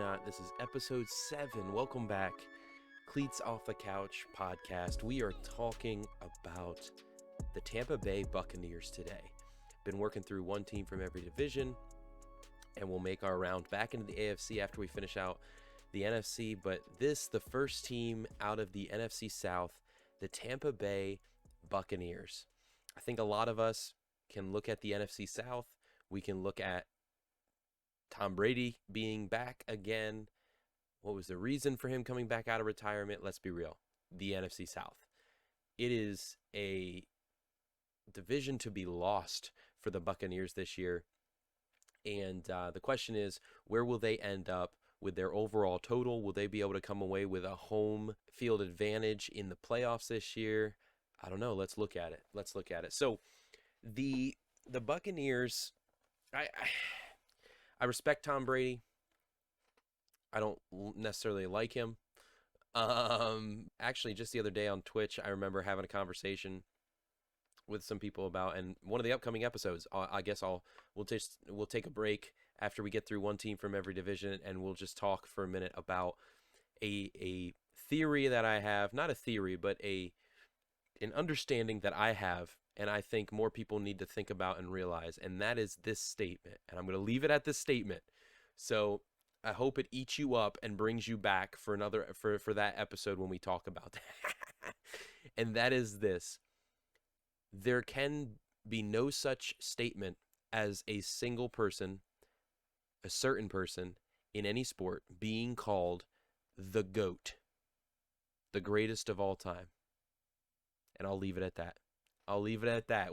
not. This is episode 7. Welcome back. Cleats Off the Couch podcast. We are talking about the Tampa Bay Buccaneers today. Been working through one team from every division, and we'll make our round back into the AFC after we finish out the NFC. But this, the first team out of the NFC South, the Tampa Bay Buccaneers. I think a lot of us can look at the NFC South. We can look at Tom Brady being back again. What was the reason for him coming back out of retirement? Let's be real. The NFC South. It is a division to be lost for the Buccaneers this year. And the question is, where will they end up with their overall total? Will they be able to come away with a home field advantage in the playoffs this year? I don't know. Let's look at it. So the Buccaneers, I respect Tom Brady. I don't necessarily like him. Actually, just the other day on Twitch, I remember having a conversation with some people about, and one of the upcoming episodes, I guess we'll take a break after we get through one team from every division, and we'll just talk for a minute about a theory that I have, not a theory, but an understanding that I have, and I think more people need to think about and realize, and that is this statement. And I'm going to leave it at this statement. So I hope it eats you up and brings you back for that episode when we talk about that. And that is this. There can be no such statement as a single person, a certain person in any sport being called the GOAT, the greatest of all time. And I'll leave it at that.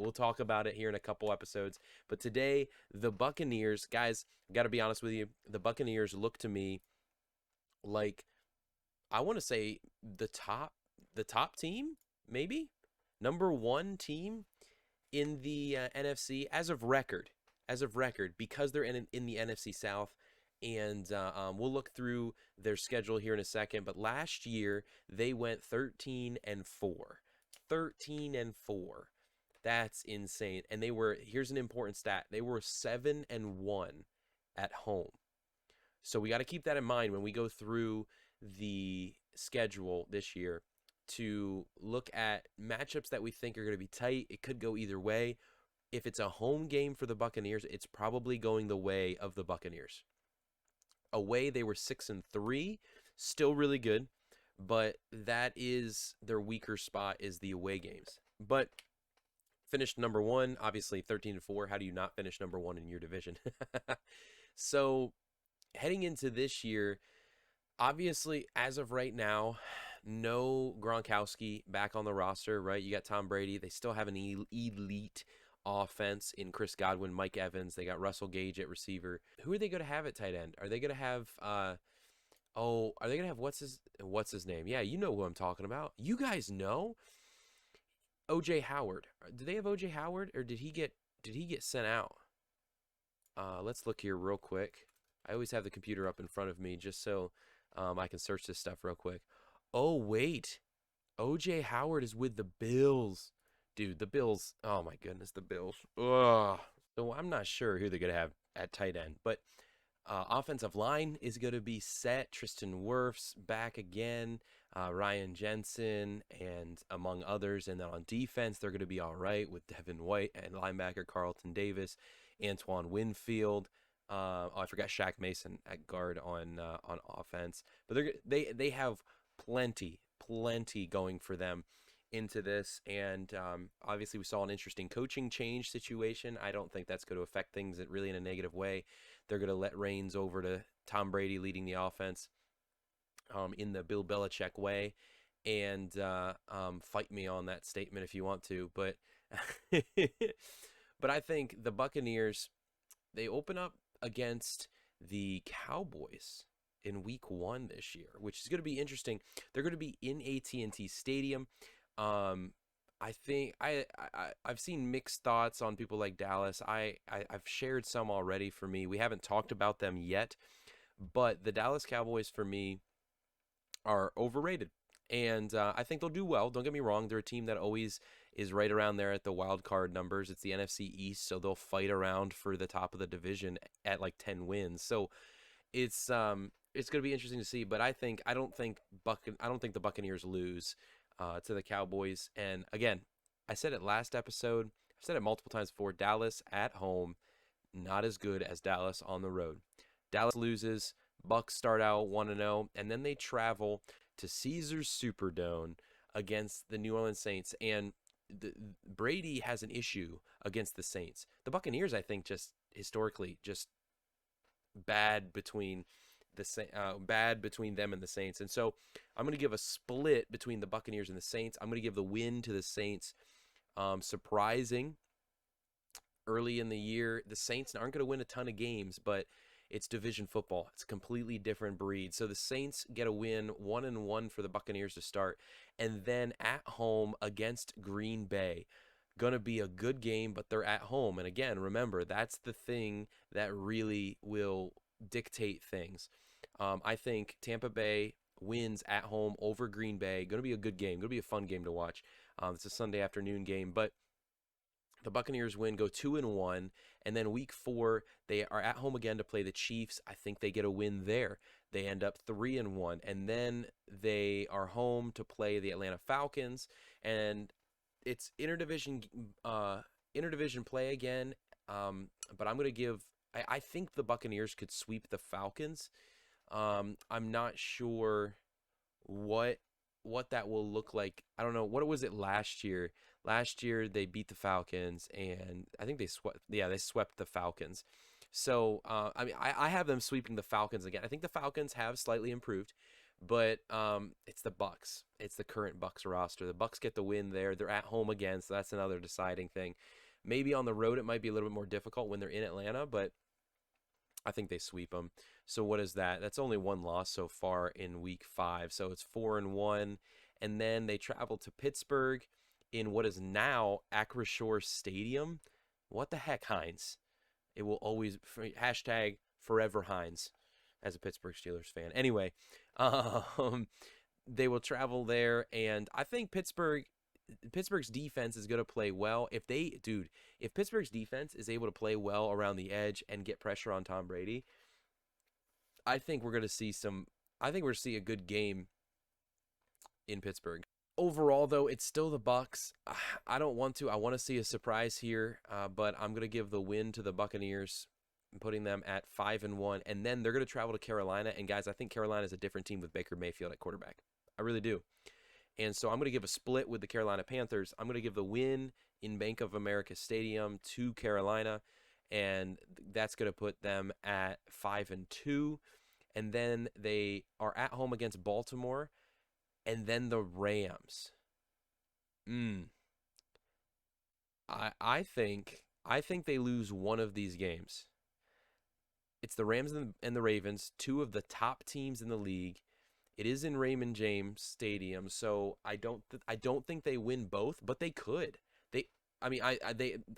We'll talk about it here in a couple episodes. But today, the Buccaneers, guys, got to be honest with you, the Buccaneers look to me like, I want to say the top team, maybe? Number one team in the NFC as of record, because they're in the NFC South. And we'll look through their schedule here in a second. But last year, they went 13-4. 13-4. That's insane. And here's an important stat. They were 7-1 at home. So we got to keep that in mind when we go through the schedule this year to look at matchups that we think are going to be tight. It could go either way. If it's a home game for the Buccaneers, it's probably going the way of the Buccaneers. Away, they were 6-3, still really good. But that is their weaker spot, is the away games. But finished number one, obviously 13-4. How do you not finish number one in your division? So heading into this year, obviously, as of right now, no Gronkowski back on the roster, right? You got Tom Brady. They still have an elite offense in Chris Godwin, Mike Evans. They got Russell Gage at receiver. Who are they going to have at tight end? Are they going to have... are they gonna have what's his name? Yeah, you know who I'm talking about. You guys know O.J. Howard. Do they have O.J. Howard, or did he get sent out? Let's look here real quick. I always have the computer up in front of me just so I can search this stuff real quick. Oh wait, O.J. Howard is with the Bills, dude. The Bills. Oh my goodness, the Bills. Ugh. So I'm not sure who they're gonna have at tight end, but. Offensive line is going to be set. Tristan Wirfs back again. Ryan Jensen, and among others. And then on defense, they're going to be all right with Devin White and linebacker Carlton Davis, Antoine Winfield. I forgot Shaq Mason at guard on offense. But they have plenty going for them into this, and obviously we saw an interesting coaching change situation. I don't think that's going to affect things really in a negative way. They're going to let reins over to Tom Brady leading the offense in the Bill Belichick way, and fight me on that statement if you want to, but but I think the Buccaneers, they open up against the Cowboys in week 1 this year, which is going to be interesting. They're going to be in AT&T Stadium. I think I've seen mixed thoughts on people like Dallas. I've shared some already for me. We haven't talked about them yet, but the Dallas Cowboys for me are overrated. And I think they'll do well. Don't get me wrong. They're a team that always is right around there at the wild card numbers. It's the NFC East, so they'll fight around for the top of the division at like 10 wins. So it's going to be interesting to see, but I don't think the Buccaneers lose to the Cowboys. And again, I said it last episode. I've said it multiple times before. Dallas at home, not as good as Dallas on the road. Dallas loses. Bucs start out 1-0, and then they travel to Caesars Superdome against the New Orleans Saints. And Brady has an issue against the Saints. The Buccaneers, I think, just historically just bad between bad between them and the Saints. And so I'm going to give a split between the Buccaneers and the Saints. I'm going to give the win to the Saints. Surprising early in the year, the Saints aren't going to win a ton of games, but it's division football. It's a completely different breed. So the Saints get a win, 1-1 for the Buccaneers to start, and then at home against Green Bay. Gonna be a good game, but they're at home. And again, remember, that's the thing that really will dictate things. I think Tampa Bay wins at home over Green Bay. Gonna be a good game. Gonna be a fun game to watch. It's a Sunday afternoon game, but the Buccaneers win, go 2-1, and then week 4 they are at home again to play the Chiefs. I think they get a win there. They end up 3-1, and then they are home to play the Atlanta Falcons, and it's interdivision play again. But I'm gonna give. I think the Buccaneers could sweep the Falcons. I'm not sure what that will look like. I don't know. What was it last year? Last year they beat the Falcons, and I think they swept. Yeah, they swept the Falcons. So I mean, I have them sweeping the Falcons again. I think the Falcons have slightly improved, but it's the Bucs. It's the current Bucs roster. The Bucs get the win there. They're at home again, so that's another deciding thing. Maybe on the road it might be a little bit more difficult when they're in Atlanta, but I think they sweep them. So what is that? That's only one loss so far in week 5. So it's 4-1, and then they travel to Pittsburgh in what is now Acrisure Stadium. What the heck, Heinz? It will always hashtag forever Heinz as a Pittsburgh Steelers fan. Anyway, um, they will travel there, and I think Pittsburgh's defense is going to play well. If Pittsburgh's defense is able to play well around the edge and get pressure on Tom Brady, I think we're going to see a good game in Pittsburgh. Overall, though, it's still the Bucs. I don't want to. I want to see a surprise here, but I'm going to give the win to the Buccaneers, putting them at 5-1, and then they're going to travel to Carolina. And guys, I think Carolina is a different team with Baker Mayfield at quarterback. I really do. And so I'm going to give a split with the Carolina Panthers. I'm going to give the win in Bank of America Stadium to Carolina, and that's going to put them at 5-2. And then they are at home against Baltimore, and then the Rams. I think they lose one of these games. It's the Rams and the Ravens, two of the top teams in the league. It is in Raymond James Stadium, so I don't think they win both, but they could. I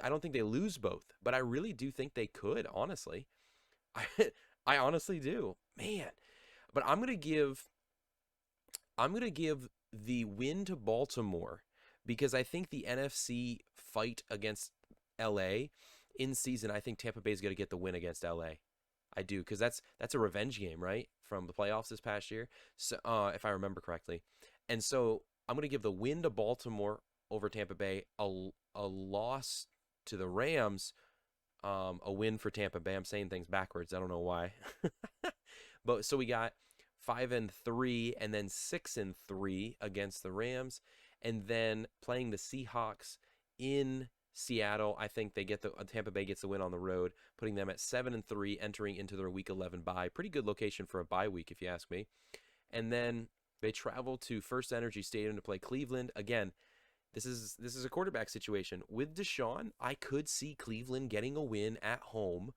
don't think they lose both, but I really do think they could. Honestly, I I honestly do, man. But I'm gonna give the win to Baltimore because I think the NFC fight against LA in season. I think Tampa Bay is gonna get the win against LA. I do, because that's a revenge game, right, from the playoffs this past year, so if I remember correctly. And so I'm going to give the win to Baltimore over Tampa Bay, a loss to the Rams, a win for Tampa Bay. I'm saying things backwards. I don't know why. But so we got 5-3 and then 6-3 against the Rams, and then playing the Seahawks in Seattle. I think Tampa Bay gets the win on the road, putting them at 7-3, entering into their Week 11 bye. Pretty good location for a bye week, if you ask me. And then they travel to First Energy Stadium to play Cleveland. Again, this is a quarterback situation with Deshaun. I could see Cleveland getting a win at home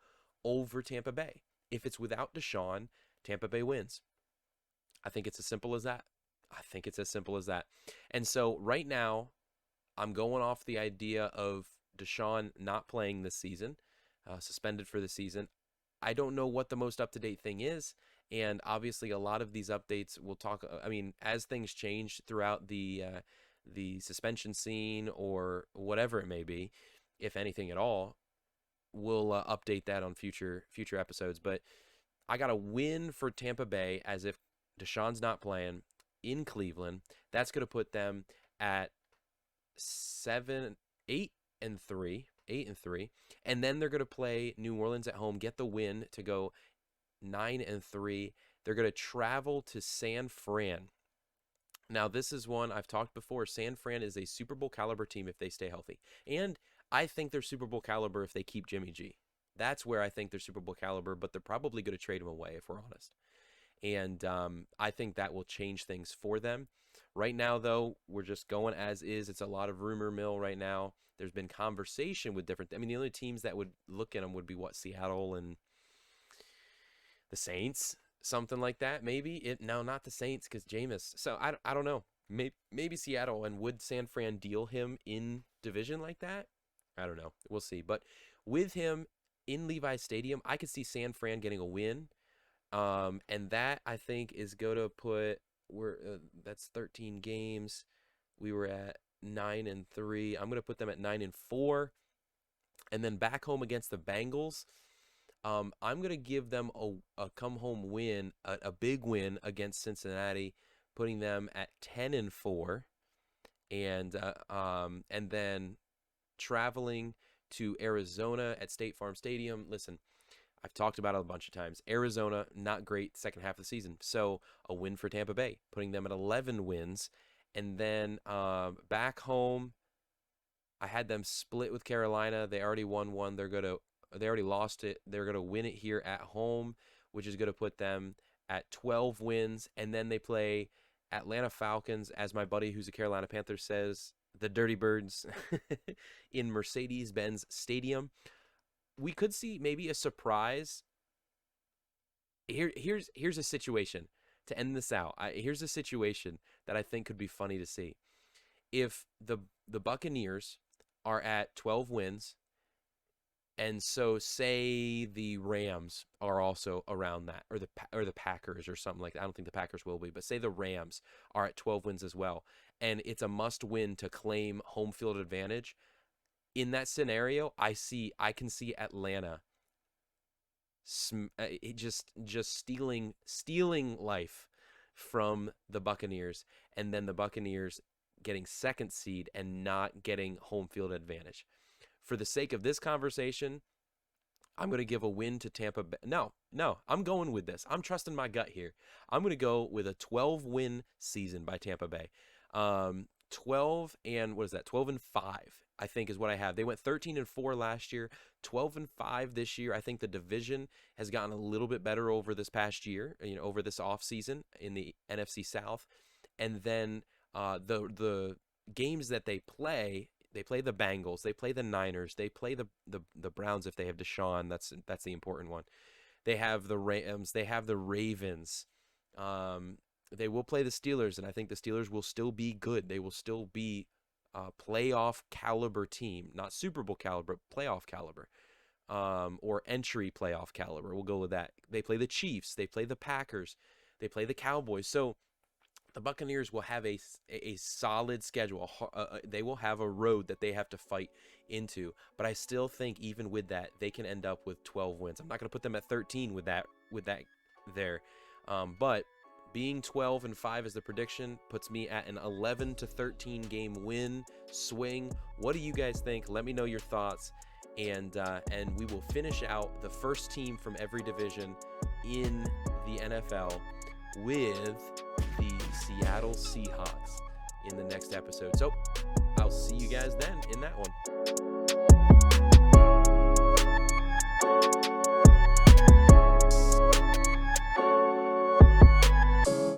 over Tampa Bay. If it's without Deshaun, Tampa Bay wins. I think it's as simple as that. And so right now, I'm going off the idea of Deshaun not playing this season, suspended for the season. I don't know what the most up-to-date thing is, and obviously a lot of these updates we'll talk. I mean, as things change throughout the suspension scene or whatever it may be, if anything at all, we'll update that on future episodes. But I got a win for Tampa Bay as if Deshaun's not playing in Cleveland. That's going to put them at 8-3, 8-3, and then they're going to play New Orleans at home, get the win to go 9-3. They're going to travel to San Fran. Now, this is one I've talked before. San Fran is a Super Bowl caliber team if they stay healthy. And I think they're Super Bowl caliber if they keep Jimmy G. That's where I think they're Super Bowl caliber, but they're probably going to trade him away if we're honest. And I think that will change things for them. Right now, though, we're just going as is. It's a lot of rumor mill right now. There's been conversation with different... I mean, the only teams that would look at them would be, Seattle and the Saints, something like that, maybe. No, not the Saints, because Jameis. So, I don't know. Maybe Seattle, and would San Fran deal him in division like that? I don't know. We'll see. But with him in Levi's Stadium, I could see San Fran getting a win. And that, I think, is going to put... that's 13 games. We were at 9-3. I'm going to put them at 9-4. And then back home against the Bengals, I'm going to give them a come-home win, a big win against Cincinnati, putting them at 10-4. And then traveling to Arizona at State Farm Stadium. Listen, I've talked about it a bunch of times. Arizona, not great second half of the season. So a win for Tampa Bay, putting them at 11 wins. And then back home, I had them split with Carolina. They already won one. They already lost it. They're going to win it here at home, which is going to put them at 12 wins. And then they play Atlanta Falcons, as my buddy who's a Carolina Panther says, the Dirty Birds, in Mercedes-Benz Stadium. We could see maybe a surprise. Here's a situation to end this out. Here's a situation that I think could be funny to see. If the Buccaneers are at 12 wins, and so say the Rams are also around that, or the Packers or something like that. I don't think the Packers will be, but say the Rams are at 12 wins as well, and it's a must-win to claim home field advantage. In that scenario, I can see Atlanta just stealing life from the Buccaneers, and then the Buccaneers getting second seed and not getting home field advantage. For the sake of this conversation, I'm going to give a win to Tampa Bay. No, I'm going with this. I'm trusting my gut here. I'm going to go with a 12-win season by Tampa Bay. 12 and 5, I think, is what I have. They went 13-4 last year, 12-5 this year. I think the division has gotten a little bit better over this past year, over this offseason in the NFC South. And then the games that they play the Bengals, they play the Niners, they play the Browns if they have Deshaun. That's the important one. They have the Rams, they have the Ravens. They will play the Steelers, and I think the Steelers will still be good. They will still be a playoff caliber team, not Super Bowl caliber, playoff caliber, or entry playoff caliber. We'll go with that. They play the Chiefs, they play the Packers, they play the Cowboys. So the Buccaneers will have a solid schedule. They will have a road that they have to fight into. But I still think even with that, they can end up with 12 wins. I'm not going to put them at 13 with that there. But being 12-5 as the prediction puts me at an 11-13 game win swing. What do you guys think? Let me know your thoughts. And we will finish out the first team from every division in the NFL with the Seattle Seahawks in the next episode. So I'll see you guys then in that one.